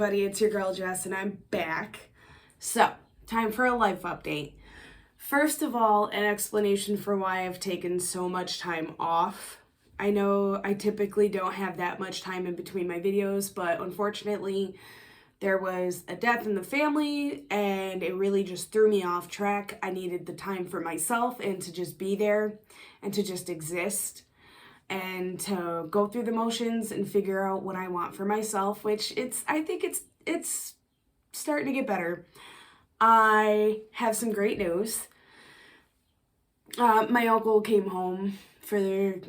everybody, it's your girl Jess and I'm back. So, time for a life update. First of all, an explanation for why I've taken so much time off. I know I typically don't have that much time in between my videos, but unfortunately there was a death in the family and it really just threw me off track. I needed the time for myself and to just be there and to just exist and to go through the motions and figure out what I want for myself, which I think it's starting to get better. I have some great news. My uncle came home for so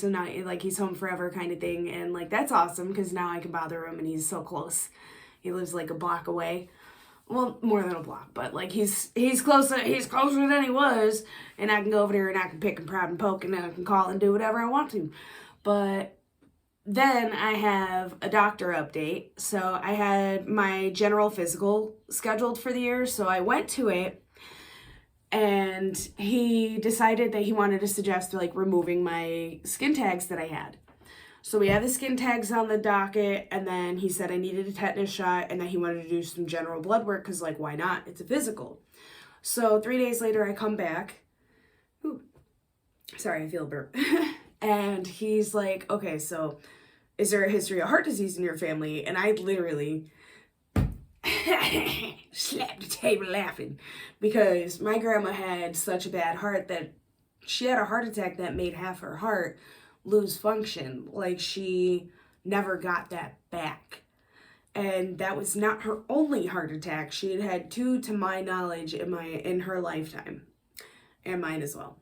not like he's home forever kind of thing, and like that's awesome because now I can bother him and he's so close. He lives like a block away. Well, more than a block, but like he's closer than he was, and I can go over there and I can pick and prod and poke and I can call and do whatever I want to. But then I have a doctor update. So I had my general physical scheduled for the year, so I went to it, and he decided that he wanted to suggest like removing my skin tags that I had. So we had the skin tags on the docket, and then he said I needed a tetanus shot and that he wanted to do some general blood work because, like, why not? It's a physical. So 3 days later, I come back. Ooh, sorry, I feel a burp. And he's like, okay, so is there a history of heart disease in your family? And I literally slapped the table laughing because my grandma had such a bad heart that she had a heart attack that made half her heart lose function. Like, she never got that back, and that was not her only heart attack. She had had two, to my knowledge, in her lifetime, and mine as well.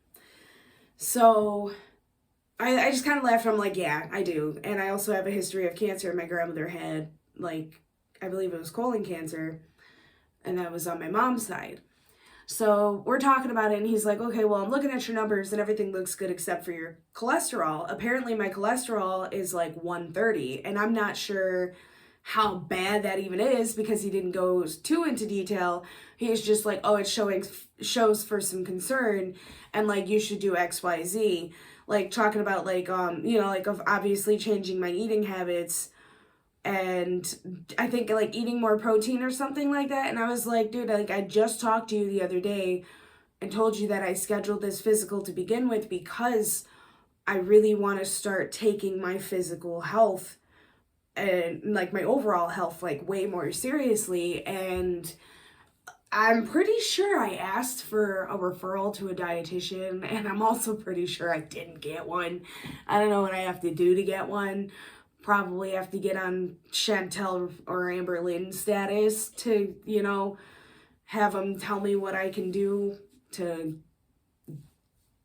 So I just kind of laughed. I'm like, yeah, I do. And I also have a history of cancer. My grandmother had, like, I believe it was colon cancer, and that was on my mom's side. So we're talking about it, and he's like, okay, well, I'm looking at your numbers and everything looks good except for your cholesterol. Apparently my cholesterol is like 130, and I'm not sure how bad that even is because he didn't go too into detail. He's just like, oh, it shows for some concern, and like you should do XYZ. Like talking about like, like of obviously changing my eating habits, and I think like eating more protein or something like that. And I was like, dude, like I just talked to you the other day and told you that I scheduled this physical to begin with because I really want to start taking my physical health and like my overall health like way more seriously. And I'm pretty sure I asked for a referral to a dietitian, and I'm also pretty sure I didn't get one. I don't know what I have to do to get one. Probably have to get on Chantel or Amber Lynn status to, have them tell me what I can do to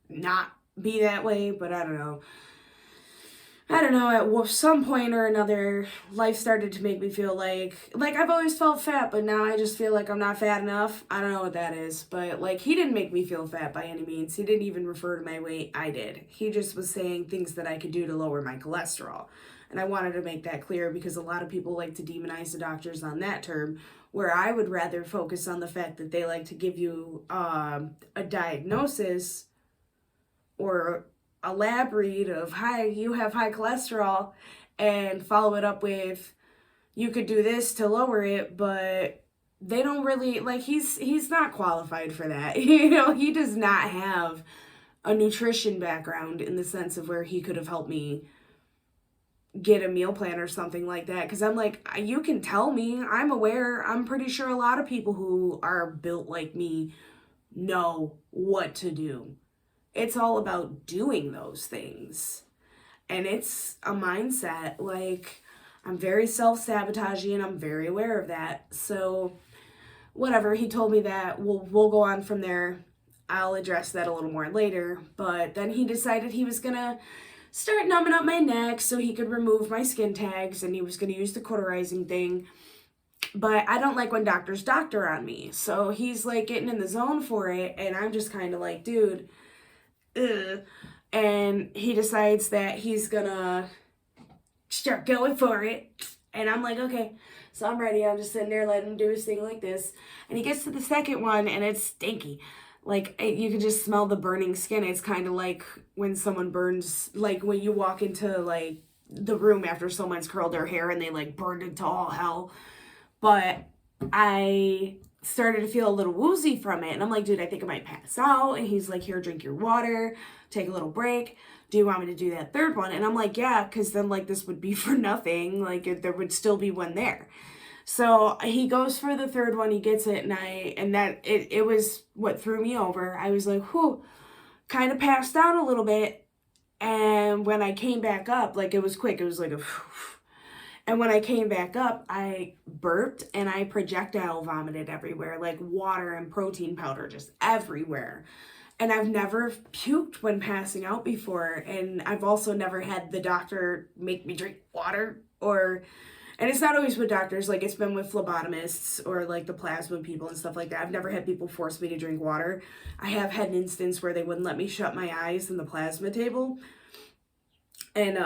not be that way. But I don't know. At some point or another, life started to make me feel like I've always felt fat, but now I just feel like I'm not fat enough. I don't know what that is, but like he didn't make me feel fat by any means. He didn't even refer to my weight. I did. He just was saying things that I could do to lower my cholesterol. And I wanted to make that clear because a lot of people like to demonize the doctors on that term, where I would rather focus on the fact that they like to give you a diagnosis or a lab read of, hi, you have high cholesterol, and follow it up with, you could do this to lower it, but they don't really, like, he's not qualified for that. He does not have a nutrition background in the sense of where he could have helped me get a meal plan or something like that. Because I'm like, you can tell me, I'm aware. I'm pretty sure a lot of people who are built like me know what to do. It's all about doing those things. And it's a mindset. Like, I'm very self-sabotaging and I'm very aware of that. So whatever, he told me that we'll go on from there. I'll address that a little more later. But then he decided he was gonna start numbing up my neck so he could remove my skin tags, and he was going to use the cauterizing thing. But I don't like when doctors doctor on me. So he's like getting in the zone for it, and I'm just kind of like, dude, ugh. And he decides that he's going to start going for it. And I'm like, okay. So I'm ready. I'm just sitting there letting him do his thing like this. And he gets to the second one, and it's stinky. Like, you can just smell the burning skin. It's kind of like when someone burns, like when you walk into, like, the room after someone's curled their hair and they like burned it to all hell. But I started to feel a little woozy from it. And I'm like, dude, I think I might pass out. And he's like, here, drink your water, take a little break. Do you want me to do that third one? And I'm like, yeah, because then like this would be for nothing. Like there would still be one there. So he goes for the third one, he gets it, and it was what threw me over. I was like, whew, kind of passed out a little bit. And when I came back up, like it was quick, it was like a and when I came back up, I burped and I projectile vomited everywhere, like water and protein powder just everywhere. And I've never puked when passing out before. And I've also never had the doctor make me drink water and it's not always with doctors, like it's been with phlebotomists or like the plasma people and stuff like that. I've never had people force me to drink water. I have had an instance where they wouldn't let me shut my eyes in the plasma table. And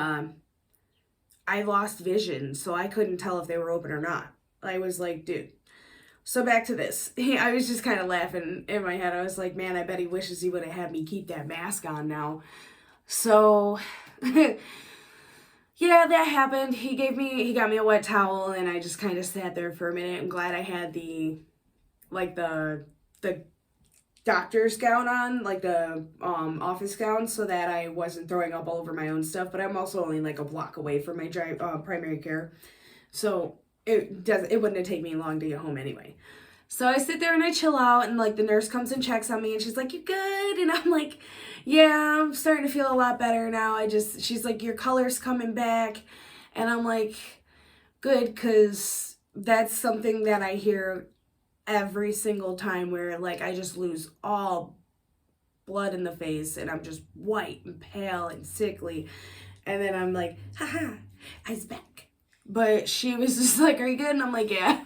I lost vision, so I couldn't tell if they were open or not. I was like, dude. So back to this. I was just kind of laughing in my head. I was like, man, I bet he wishes he would have had me keep that mask on now. So... yeah, that happened. He got me a wet towel, and I just kind of sat there for a minute. I'm glad I had the doctor's gown on, like the office gown, so that I wasn't throwing up all over my own stuff. But I'm also only like a block away from my primary care, so it wouldn't have taken me long to get home anyway. So I sit there and I chill out, and like the nurse comes and checks on me, and she's like, "You good?" And I'm like, "Yeah, I'm starting to feel a lot better now." She's like, "Your color's coming back," and I'm like, "Good," because that's something that I hear every single time where like I just lose all blood in the face and I'm just white and pale and sickly, and then I'm like, "Haha, I was back." But she was just like, "Are you good?" And I'm like, "Yeah."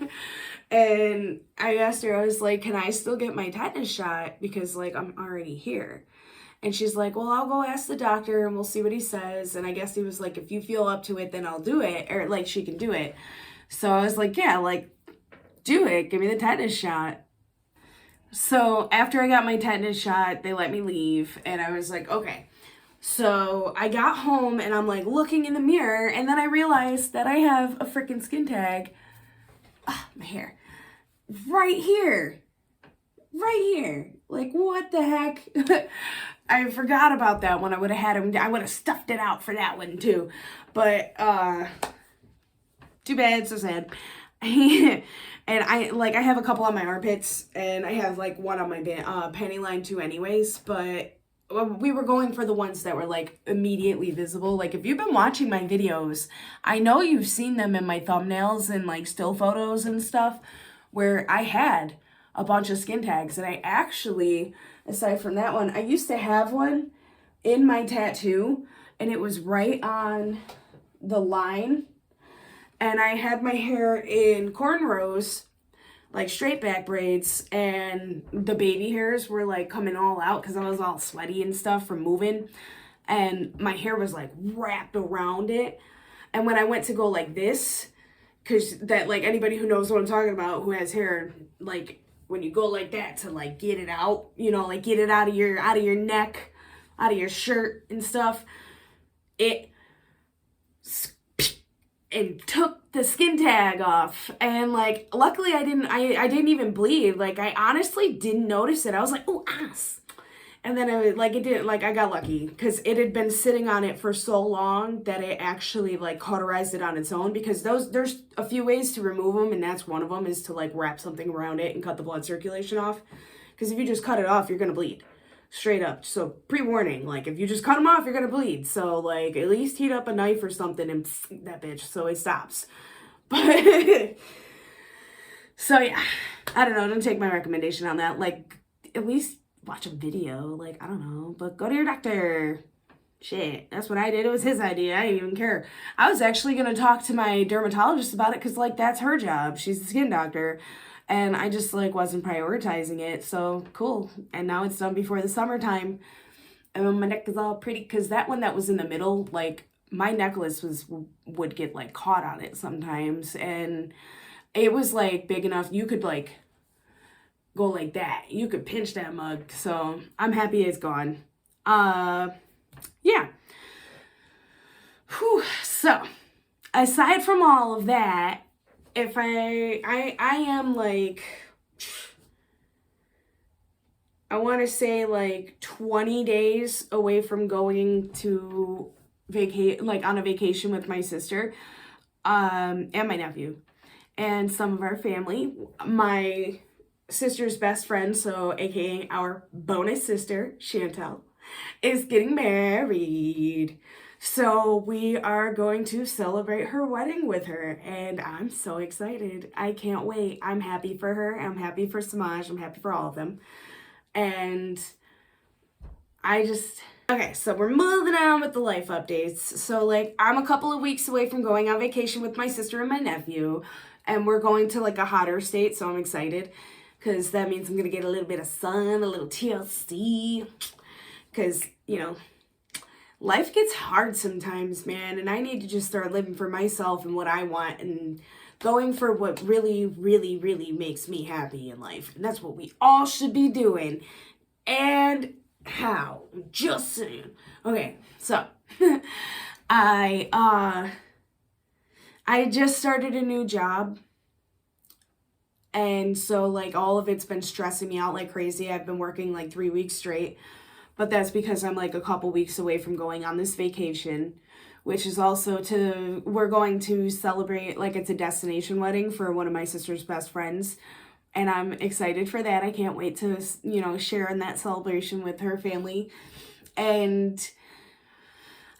And I asked her, I was like, "Can I still get my tetanus shot? Because, like, I'm already here." And she's like, "Well, I'll go ask the doctor and we'll see what he says." And I guess he was like, "If you feel up to it, then I'll do it." Or, like, she can do it. So I was like, "Yeah, like, do it. Give me the tetanus shot." So after I got my tetanus shot, they let me leave. And I was like, okay. So I got home and I'm, like, looking in the mirror. And then I realized that I have a freaking skin tag. My hair. Right here. Like, what the heck? I forgot about that one. I would have had him. I would have stuffed it out for that one too. But too bad. So sad. And I have a couple on my armpits, and I have like one on my panty line too anyways. But we were going for the ones that were like immediately visible. Like if you've been watching my videos, I know you've seen them in my thumbnails and like still photos and stuff where I had a bunch of skin tags. And I actually, aside from that one, I used to have one in my tattoo, and it was right on the line. And I had my hair in cornrows, like straight back braids, and the baby hairs were like coming all out because I was all sweaty and stuff from moving. And my hair was like wrapped around it. And when I went to go like this, because that, like, anybody who knows what I'm talking about, who has hair, like, when you go like that to, like, get it out, you know, like, get it out of your neck, out of your shirt and stuff, it took the skin tag off. And, like, luckily I didn't even bleed. Like, I honestly didn't notice it. I was like, oh, ass. And then I got lucky because it had been sitting on it for so long that it actually like cauterized it on its own, because there's a few ways to remove them, and that's one of them, is to like wrap something around it and cut the blood circulation off. Because if you just cut it off, you're going to bleed straight up. So pre-warning, like if you just cut them off, you're going to bleed. So like at least heat up a knife or something and that bitch so it stops. But so yeah, I don't know. Don't take my recommendation on that. Like at least watch a video, like, I don't know, but go to your doctor. Shit, that's what I did. It was his idea. I didn't even care. I was actually going to talk to my dermatologist about it because, like, that's her job. She's the skin doctor. And I just, like, wasn't prioritizing it. So, cool. And now it's done before the summertime. And my neck is all pretty, because that one that was in the middle, like, my necklace would get, like, caught on it sometimes. And it was, like, big enough. You could, like, go like that. You could pinch that mug. So I'm happy it's gone. Yeah. Whew. So, aside from all of that, if I am like, I want to say like 20 days away from going to on a vacation with my sister, and my nephew and some of our family. My sister's best friend, so aka our bonus sister, Chantel, is getting married. So we are going to celebrate her wedding with her, and I'm so excited. I can't wait. I'm happy for her. I'm happy for Samaj. I'm happy for all of them. And okay, so we're moving on with the life updates. So, like, I'm a couple of weeks away from going on vacation with my sister and my nephew, and we're going to, like, a hotter state, so I'm excited, because that means I'm going to get a little bit of sun, a little TLC, because, life gets hard sometimes, man, and I need to just start living for myself and what I want, and going for what really, really, really makes me happy in life, and that's what we all should be doing. And how? Just saying. Okay, so I just started a new job, and so like all of it's been stressing me out like crazy. I've been working like 3 weeks straight, but that's because I'm like a couple weeks away from going on this vacation, which is also we're going to celebrate, like, it's a destination wedding for one of my sister's best friends. And I'm excited for that. I can't wait to, share in that celebration with her family. And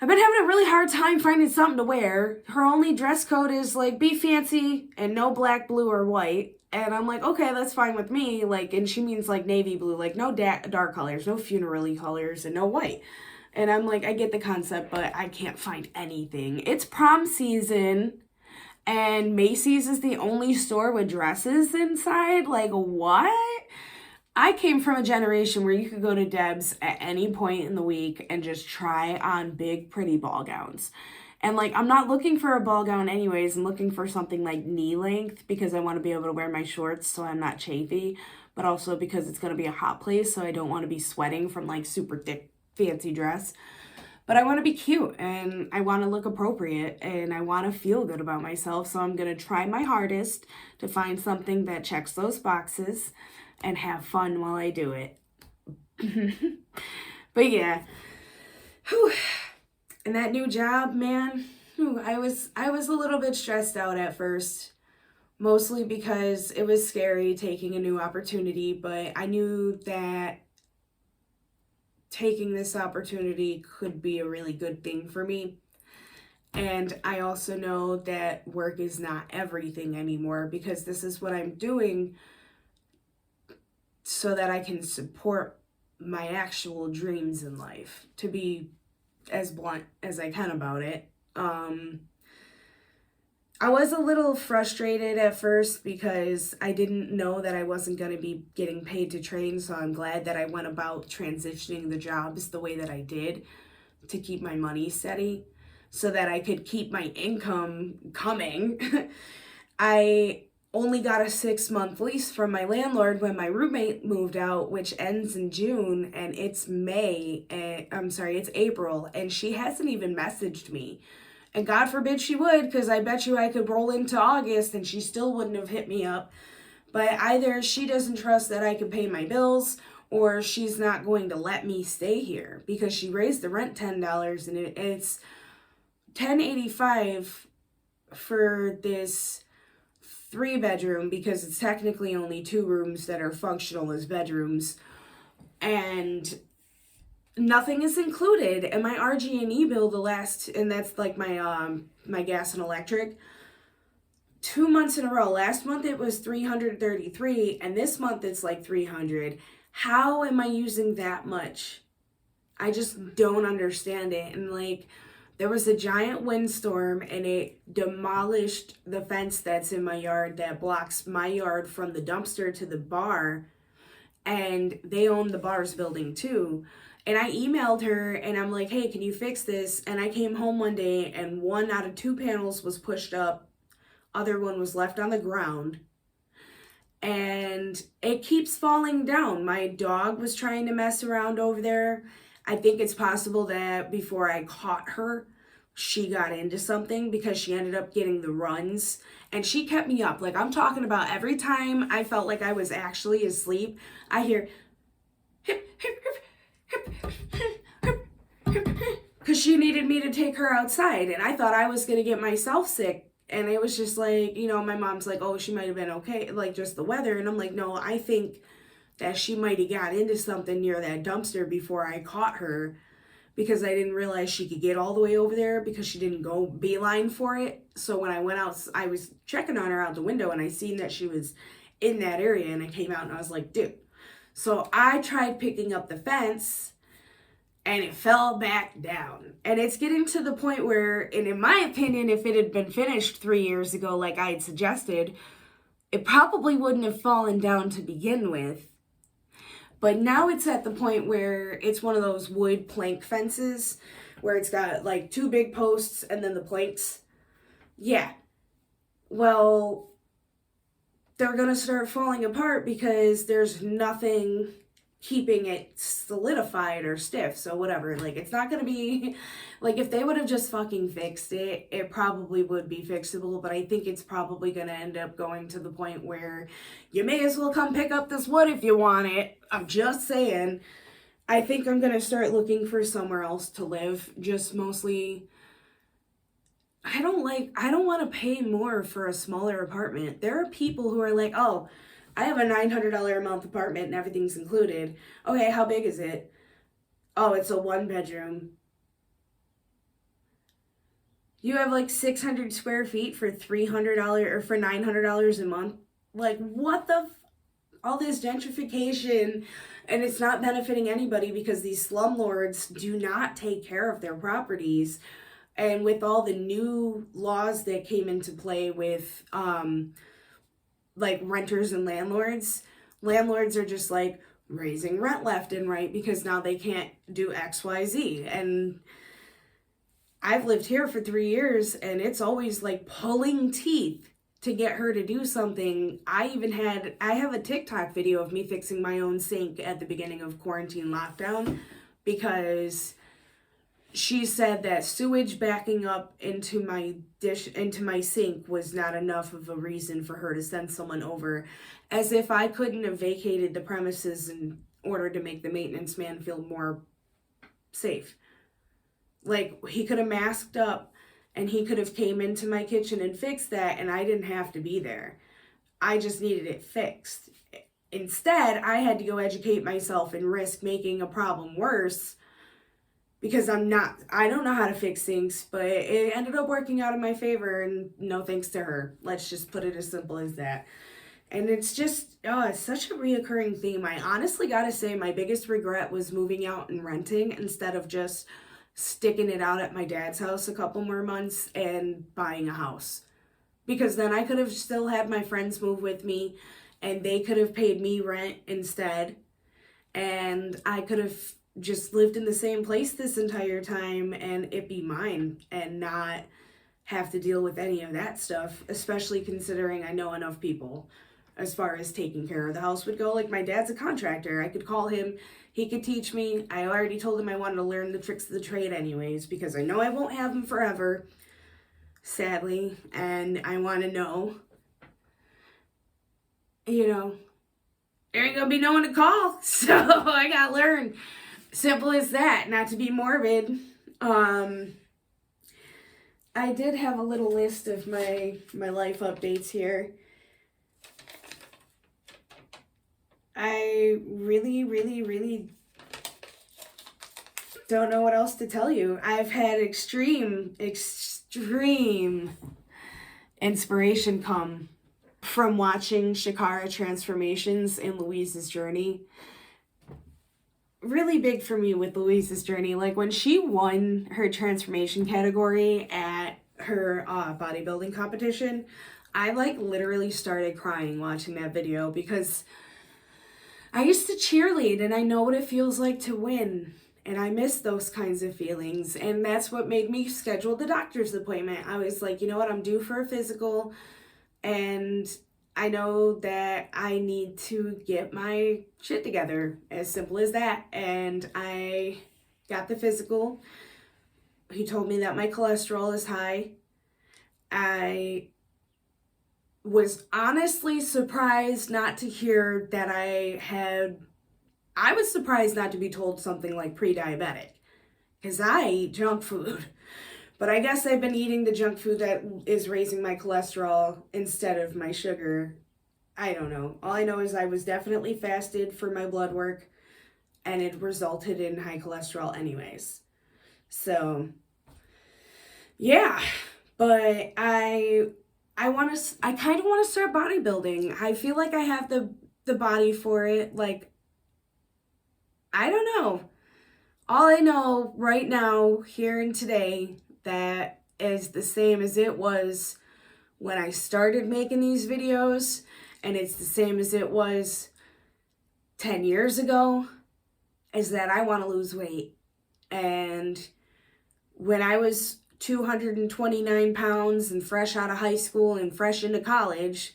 I've been having a really hard time finding something to wear. Her only dress code is, like, be fancy and no black, blue, or white. And I'm like, okay, that's fine with me. Like, and she means, like, navy blue. Like, no dark colors, no funeral-y colors, and no white. And I'm like, I get the concept, but I can't find anything. It's prom season. And Macy's is the only store with dresses inside. Like, what? I came from a generation where you could go to Deb's at any point in the week and just try on big, pretty ball gowns. And, like, I'm not looking for a ball gown anyways. I'm looking for something, like, knee length because I want to be able to wear my shorts so I'm not chafy. But also because it's going to be a hot place, so I don't want to be sweating from, like, super thick, fancy dress. But I want to be cute, and I want to look appropriate, and I want to feel good about myself, so I'm going to try my hardest to find something that checks those boxes and have fun while I do it. But yeah. Whew. And that new job, man, I was a little bit stressed out at first, mostly because it was scary taking a new opportunity, but I knew that taking this opportunity could be a really good thing for me. And I also know that work is not everything anymore, because this is what I'm doing so that I can support my actual dreams in life, to be as blunt as I can about it. I was a little frustrated at first because I didn't know that I wasn't going to be getting paid to train, so I'm glad that I went about transitioning the jobs the way that I did to keep my money steady so that I could keep my income coming. I only got a 6-month lease from my landlord when my roommate moved out, which ends in June, and it's it's April, and she hasn't even messaged me. And God forbid she would, because I bet you I could roll into August and she still wouldn't have hit me up. But either she doesn't trust that I can pay my bills, or she's not going to let me stay here, because she raised the rent $10 and it's $10.85 for this 3-bedroom, because it's technically only 2 rooms that are functional as bedrooms. And nothing is included, and my RG&E bill and that's like my gas and electric, 2 months in a row. Last month it was $333, and this month it's like $300. How am I using that much? I just don't understand it. And like, there was a giant windstorm and it demolished the fence that's in my yard that blocks my yard from the dumpster to the bar, and they own the bar's building too. And I emailed her and I'm like, hey, can you fix this? And I came home one day and 1 out of 2 panels was pushed up. Other one was left on the ground. And it keeps falling down. My dog was trying to mess around over there. I think it's possible that before I caught her, she got into something because she ended up getting the runs, and she kept me up. Like, I'm talking about every time I felt like I was actually asleep, I hear hip, hip, hip, hip, hip, hip, hip, because she needed me to take her outside, and I thought I was going to get myself sick. And it was just like, you know, my mom's like, oh, she might have been okay, like just the weather. And I'm like, no, I think that she might have got into something near that dumpster before I caught her, because I didn't realize she could get all the way over there because she didn't go beeline for it. So when I went out, I was checking on her out the window, and I seen that she was in that area, and I came out and I was like, dude. So I tried picking up the fence, and it fell back down. And it's getting to the point where, and in my opinion, if it had been finished 3 years ago, like I had suggested, it probably wouldn't have fallen down to begin with. But now it's at the point where it's one of those wood plank fences where it's got like 2 big posts and then the planks. Yeah. Well, they're going to start falling apart because there's nothing keeping it solidified or stiff. So whatever, like, it's not going to be, like, if they would have just fucking fixed it, it probably would be fixable. But I think it's probably going to end up going to the point where you may as well come pick up this wood if you want it. I'm just saying. I think I'm going to start looking for somewhere else to live. Just mostly, I don't want to pay more for a smaller apartment. There are people who are like, oh, I have a $900 a month apartment and everything's included. Okay, how big is it? Oh, it's a 1-bedroom. You have like 600 square feet for $300 or for $900 a month. Like, what the all this gentrification, and it's not benefiting anybody because these slumlords do not take care of their properties. And with all the new laws that came into play with like renters and landlords are just like raising rent left and right because now they can't do XYZ. And I've lived here for 3 years, and it's always like pulling teeth to get her to do something. I have a TikTok video of me fixing my own sink at the beginning of quarantine lockdown because she said that sewage backing up into my sink was not enough of a reason for her to send someone over, as if I couldn't have vacated the premises in order to make the maintenance man feel more safe. Like, he could have masked up and he could have came into my kitchen and fixed that, and I didn't have to be there. I just needed it fixed. Instead, I had to go educate myself and risk making a problem worse because I don't know how to fix things, but it ended up working out in my favor, and no thanks to her. Let's just put it as simple as that. And it's just, it's such a reoccurring theme. I honestly gotta say my biggest regret was moving out and renting instead of just sticking it out at my dad's house a couple more months and buying a house. Because then I could have still had my friends move with me, and they could have paid me rent instead, and I could have just lived in the same place this entire time and it be mine and not have to deal with any of that stuff, especially considering I know enough people as far as taking care of the house would go. Like, my dad's a contractor. I could call him. He could teach me. I already told him I wanted to learn the tricks of the trade anyways because I know I won't have him forever, sadly, and I want to know, you know, there ain't gonna be no one to call, so I gotta learn. Simple as that, not to be morbid. I did have a little list of my life updates here. I really, really, really don't know what else to tell you. I've had extreme inspiration come from watching Shakara transformations in Louise's journey. Really big for me with Louise's journey. Like, when she won her transformation category at her bodybuilding competition, I like literally started crying watching that video because I used to cheerlead and I know what it feels like to win, and I miss those kinds of feelings, and that's what made me schedule the doctor's appointment. I was like, you know what, I'm due for a physical, and I know that I need to get my shit together, as simple as that. And I got the physical. He told me that my cholesterol is high. I was honestly surprised not to hear that I was surprised not to be told something like pre-diabetic, because I eat junk food. But I guess I've been eating the junk food that is raising my cholesterol instead of my sugar. I don't know. All I know is I was definitely fasted for my blood work, and it resulted in high cholesterol anyways. So, yeah. But I kind of want to start bodybuilding. I feel like I have the body for it. Like, I don't know. All I know right now, here and today, that is the same as it was when I started making these videos, and it's the same as it was 10 years ago, is that I want to lose weight. And when I was 229 pounds and fresh out of high school and fresh into college,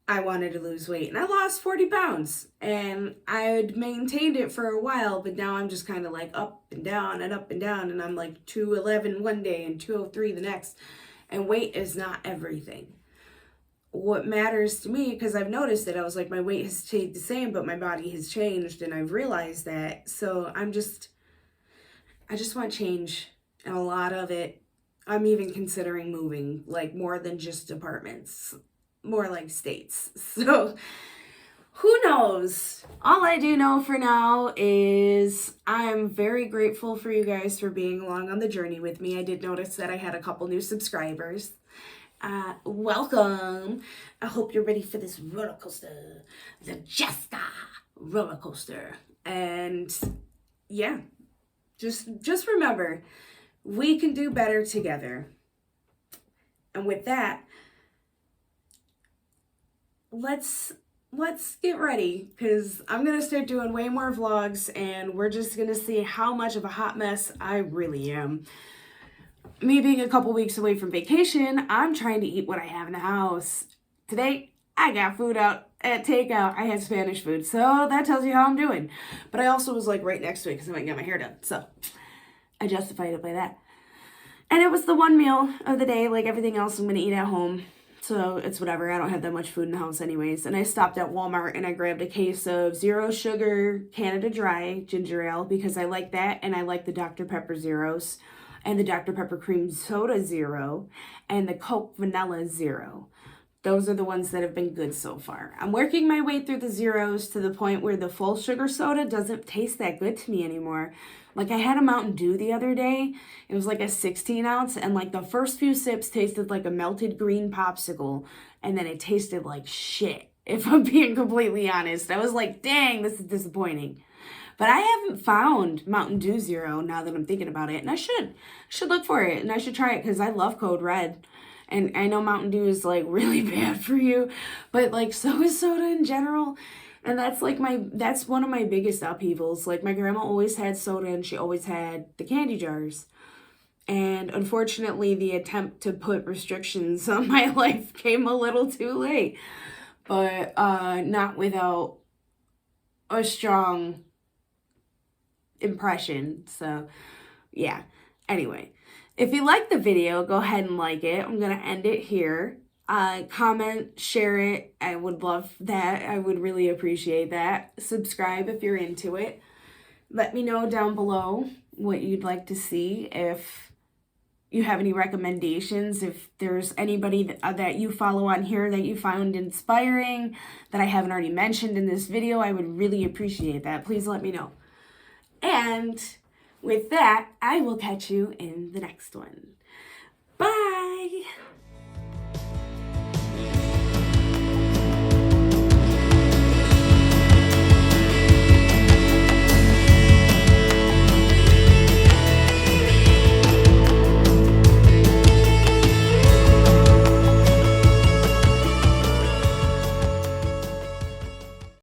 I wanted to lose weight, and I lost 40 pounds, and I had maintained it for a while, but now I'm just kind of like up and down and up and down, and I'm like 211 one day and 203 the next, and weight is not everything. What matters to me, because I've noticed that I was like, my weight has stayed the same, but my body has changed, and I've realized that, so I just want change, and a lot of it, I'm even considering moving, like more than just apartments. More like states. So who knows? All I do know for now is I'm very grateful for you guys for being along on the journey with me. I did notice that I had a couple new subscribers. Welcome. I hope you're ready for this roller coaster, the Jessica roller coaster. And yeah, just remember, we can do better together. And with that, let's get ready, because I'm gonna start doing way more vlogs, and we're just gonna see how much of a hot mess I really am. Me being a couple weeks away from vacation, I'm trying to eat what I have in the house. Today, I got food out at takeout. I had Spanish food, so that tells you how I'm doing. But I also was like right next to it because I went and got my hair done, so I justified it by that. And it was the one meal of the day. Like everything else I'm gonna eat at home. So it's whatever. I don't have that much food in the house anyways. And I stopped at Walmart and I grabbed a case of zero sugar Canada Dry ginger ale because I like that, and I like the Dr. Pepper Zeros and the Dr. Pepper Cream Soda Zero and the Coke Vanilla Zero. Those are the ones that have been good so far. I'm working my way through the zeros to the point where the full sugar soda doesn't taste that good to me anymore. Like I had a Mountain Dew the other day. It was like a 16 ounce, and like the first few sips tasted like a melted green popsicle, and then it tasted like shit, if I'm being completely honest. I was like, dang, this is disappointing. But I haven't found Mountain Dew Zero now that I'm thinking about it, and I should look for it, and I should try it because I love Code Red. And I know Mountain Dew is like really bad for you, but like so is soda in general. And that's like that's one of my biggest upheavals. Like my grandma always had soda and she always had the candy jars. And unfortunately, the attempt to put restrictions on my life came a little too late. But not without a strong impression. So yeah. Anyway, if you like the video, go ahead and like it. I'm going to end it here. Comment, share it. I would love that. I would really appreciate that. Subscribe if you're into it. Let me know down below what you'd like to see. If you have any recommendations, if there's anybody that you follow on here that you found inspiring that I haven't already mentioned in this video, I would really appreciate that. Please let me know. And with that, I will catch you in the next one.